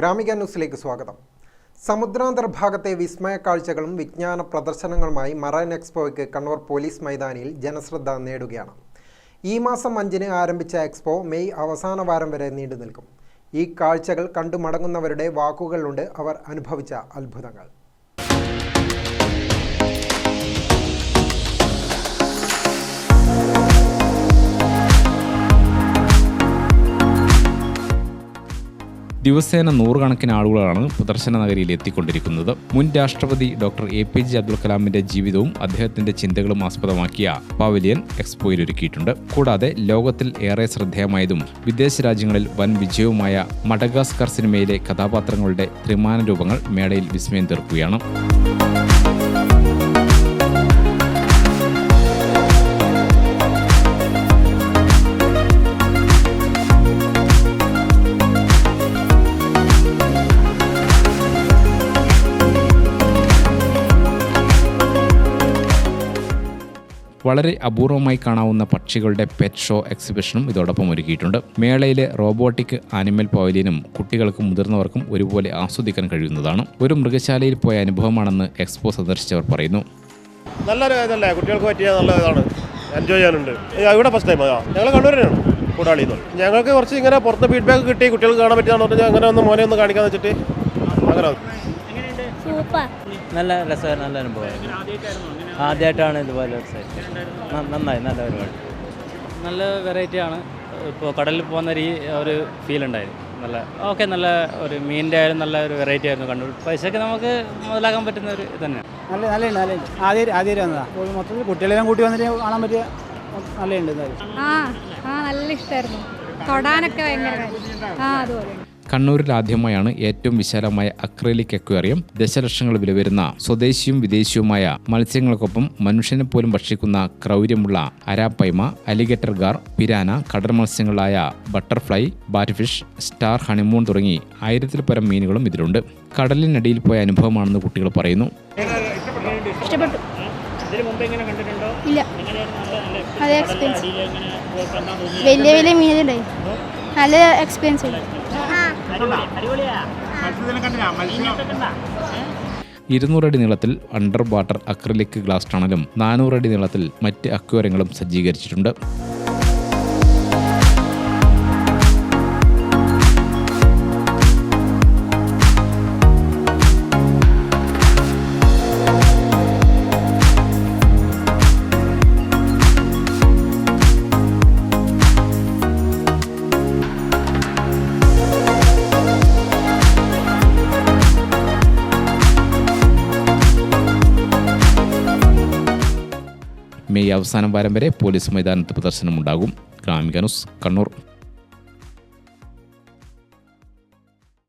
ഗ്രാമിക ന്യൂസിലേക്ക് സ്വാഗതം. സമുദ്രാന്തർഭാഗത്തെ വിസ്മയ കാഴ്ചകളും വിജ്ഞാന പ്രദർശനങ്ങളുമായി മറൈൻ എക്സ്പോയ്ക്ക് കണ്ണൂർ പോലീസ് മൈതാനിയിൽ ജനശ്രദ്ധ നേടുകയാണ്. ഈ മാസം 5-ന് ആരംഭിച്ച എക്സ്പോ മെയ് അവസാന വാരം വരെ നീണ്ടു നിൽക്കും. ഈ കാഴ്ചകൾ കണ്ടു മടങ്ങുന്നവരുടെ വാക്കുകളിലുണ്ട് അവർ അനുഭവിച്ച അത്ഭുതങ്ങൾ. ദിവസേന നൂറുകണക്കിന് ആളുകളാണ് പ്രദർശന നഗരിയിൽ എത്തിക്കൊണ്ടിരിക്കുന്നത്. മുൻ രാഷ്ട്രപതി ഡോക്ടർ APJ അബ്ദുൽ കലാമിന്റെ ജീവിതവും അദ്ദേഹത്തിന്റെ ചിന്തകളും ആസ്പദമാക്കിയ പവലിയൻ എക്സ്പോയിൽ ഒരുക്കിയിട്ടുണ്ട്. കൂടാതെ ലോകത്തിൽ ഏറെ ശ്രദ്ധേയമായതും വിദേശ രാജ്യങ്ങളിൽ വൻ വിജയവുമായ മഡഗാസ്കർ സിനിമയിലെ കഥാപാത്രങ്ങളുടെ ത്രിമാന രൂപങ്ങൾ മേളയിൽ വിസ്മയം തീർക്കുകയാണ്. വളരെ അപൂർവമായി കാണാവുന്ന പക്ഷികളുടെ പെറ്റ് ഷോ എക്സിബിഷനും ഇതോടൊപ്പം ഒരുക്കിയിട്ടുണ്ട്. മേളയിലെ റോബോട്ടിക് ആനിമൽ പവലിയനും കുട്ടികൾക്കും മുതിർന്നവർക്കും ഒരുപോലെ ആസ്വദിക്കാൻ കഴിയുന്നതാണ്. ഒരു മൃഗശാലയിൽ പോയ അനുഭവമാണെന്ന് എക്സ്പോ സന്ദർശിച്ചവർ പറയുന്നു. നല്ലൊരു ഇതല്ലേ, കുട്ടികൾക്ക് പറ്റിയ നല്ല ഇതാണ്, എൻജോയ് ചെയ്യാനുണ്ട്. ഇവിടെ ഫസ്റ്റ് ടൈം ഞങ്ങൾ കണ്ണൂരിനാണ് കൂടാളി. ഞങ്ങൾക്ക് കുറച്ച് ഇങ്ങനെ പുറത്ത് ഫീഡ്ബാക്ക് കിട്ടി, കുട്ടികൾക്ക് കാണാൻ പറ്റിയതാണെന്ന് പറഞ്ഞാൽ അങ്ങനെ ഒന്ന് മോനെ ഒന്ന് കാണിക്കാന്ന് വെച്ചിട്ട് അങ്ങനെ നല്ല രസമായിരുന്നു, നല്ല അനുഭവമായിരുന്നു. ആദ്യമായിട്ടാണ് ഇതുപോലെ നന്നായി, നല്ല പരിപാടി, നല്ല വെറൈറ്റിയാണ്. ഇപ്പോൾ കടലിൽ പോകുന്ന ഒരു ഫീൽ ഉണ്ടായിരുന്നു. നല്ല ഒരു മീനിൻ്റെ ആയാലും നല്ല ഒരു വെറൈറ്റി ആയിരുന്നു. കണ്ടു പൈസയ്ക്ക് നമുക്ക് മുതലാക്കാൻ പറ്റുന്ന ഒരു ഇത് തന്നെയാണ്. നല്ല ആദ്യം വന്നതാ. മൊത്തത്തിൽ കുട്ടികളെല്ലാം കൂട്ടി വന്നിട്ട് കാണാൻ പറ്റിയ നല്ലുണ്ട്. നല്ല ഇഷ്ടമായിരുന്നു, തൊടാനൊക്കെ ഭയങ്കര അതുപോലെ. കണ്ണൂരിൽ ആദ്യമായാണ് ഏറ്റവും വിശാലമായ അക്രലിക് അക്വേറിയം. ദശലക്ഷങ്ങൾ വില വരുന്ന സ്വദേശിയും വിദേശിയുമായ മത്സ്യങ്ങൾക്കൊപ്പം മനുഷ്യനെ പോലും ഭക്ഷിക്കുന്ന ക്രൗര്യമുള്ള അരാപ്പൈമ, അലിഗേറ്റർ ഗാർ, പിരാന, കടൽ മത്സ്യങ്ങളായ ബട്ടർഫ്ലൈ, ബാറ്റ്ഫിഷ്, സ്റ്റാർ ഹണിമൂൺ തുടങ്ങി 1000-ൽ പരം മീനുകളും ഇതിലുണ്ട്. കടലിനടിയിൽ പോയ അനുഭവമാണെന്ന് കുട്ടികൾ പറയുന്നു. വലിയ വലിയ മീനുണ്ടായി, നല്ല എക്സ്പീരിയൻസ്. 200 അടി നീളത്തിൽ അണ്ടർ വാട്ടർ അക്രിലിക് ഗ്ലാസ് ടണലും 400 അടി നീളത്തിൽ മറ്റ് അക്വേറിയങ്ങളും സജ്ജീകരിച്ചിട്ടുണ്ട്. മെയ് അവസാനം വാരം വരെ പോലീസ് മൈതാനത്ത് പ്രദർശനമുണ്ടാകും. ഗ്രാമിക ന്യൂസ്, കണ്ണൂർ.